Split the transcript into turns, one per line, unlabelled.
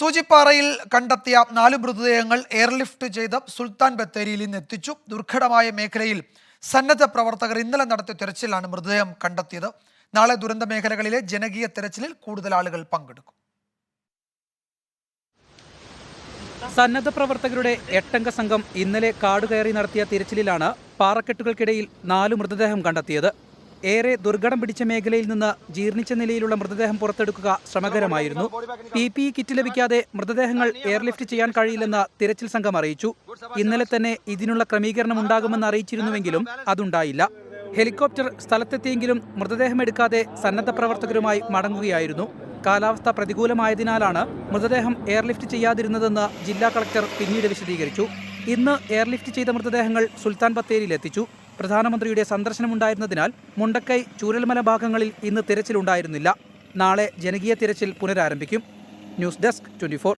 സൂചിപ്പാറയിൽ കണ്ടെത്തിയ 4 മൃതദേഹങ്ങൾ എയർലിഫ്റ്റ് ചെയ്ത് സുൽത്താൻ ബത്തേരിയിൽ നിന്ന് എത്തിച്ചു. ദുർഘടമായ മേഖലയിൽ സന്നദ്ധ പ്രവർത്തകർ ഇന്നലെ നടത്തിയ തെരച്ചിലാണ് മൃതദേഹം കണ്ടെത്തിയത്. നാളെ ദുരന്ത മേഖലകളിലെ ജനകീയ തെരച്ചിലിൽ കൂടുതൽ ആളുകൾ പങ്കെടുക്കും.
സന്നദ്ധ പ്രവർത്തകരുടെ 8-അംഗ സംഘം ഇന്നലെ കാടുകയറി നടത്തിയ തിരച്ചിലിലാണ് പാറക്കെട്ടുകൾക്കിടയിൽ 4 മൃതദേഹം കണ്ടെത്തിയത്. ഏറെ ദുർഘടം പിടിച്ച മേഖലയിൽ നിന്ന് ജീർണിച്ച നിലയിലുള്ള മൃതദേഹം പുറത്തെടുക്കുക ശ്രമകരമായിരുന്നു. PPE കിറ്റ് ലഭിക്കാതെ മൃതദേഹങ്ങൾ എയർലിഫ്റ്റ് ചെയ്യാൻ കഴിയില്ലെന്ന് തിരച്ചിൽ സംഘം അറിയിച്ചു. ഇന്നലെ തന്നെ ഇതിനുള്ള ക്രമീകരണം ഉണ്ടാകുമെന്ന് അറിയിച്ചിരുന്നുവെങ്കിലും അതുണ്ടായില്ല. ഹെലികോപ്റ്റർ സ്ഥലത്തെത്തിയെങ്കിലും മൃതദേഹം എടുക്കാതെ സന്നദ്ധ പ്രവർത്തകരുമായി മടങ്ങുകയായിരുന്നു. കാലാവസ്ഥ പ്രതികൂലമായതിനാലാണ് മൃതദേഹം എയർലിഫ്റ്റ് ചെയ്യാതിരുന്നതെന്ന് ജില്ലാ കളക്ടർ പിന്നീട് വിശദീകരിച്ചു. ഇന്ന് എയർലിഫ്റ്റ് ചെയ്ത മൃതദേഹങ്ങൾ സുൽത്താൻ ബത്തേരിയിൽ എത്തിച്ചു. പ്രധാനമന്ത്രിയുടെ സന്ദർശനമുണ്ടായിരുന്നതിനാൽ മുണ്ടക്കൈ, ചൂരൽമല ഭാഗങ്ങളിൽ ഇന്ന് തിരച്ചിലുണ്ടായിരുന്നില്ല. നാളെ ജനകീയ തിരച്ചിൽ പുനരാരംഭിക്കും. News desk 24.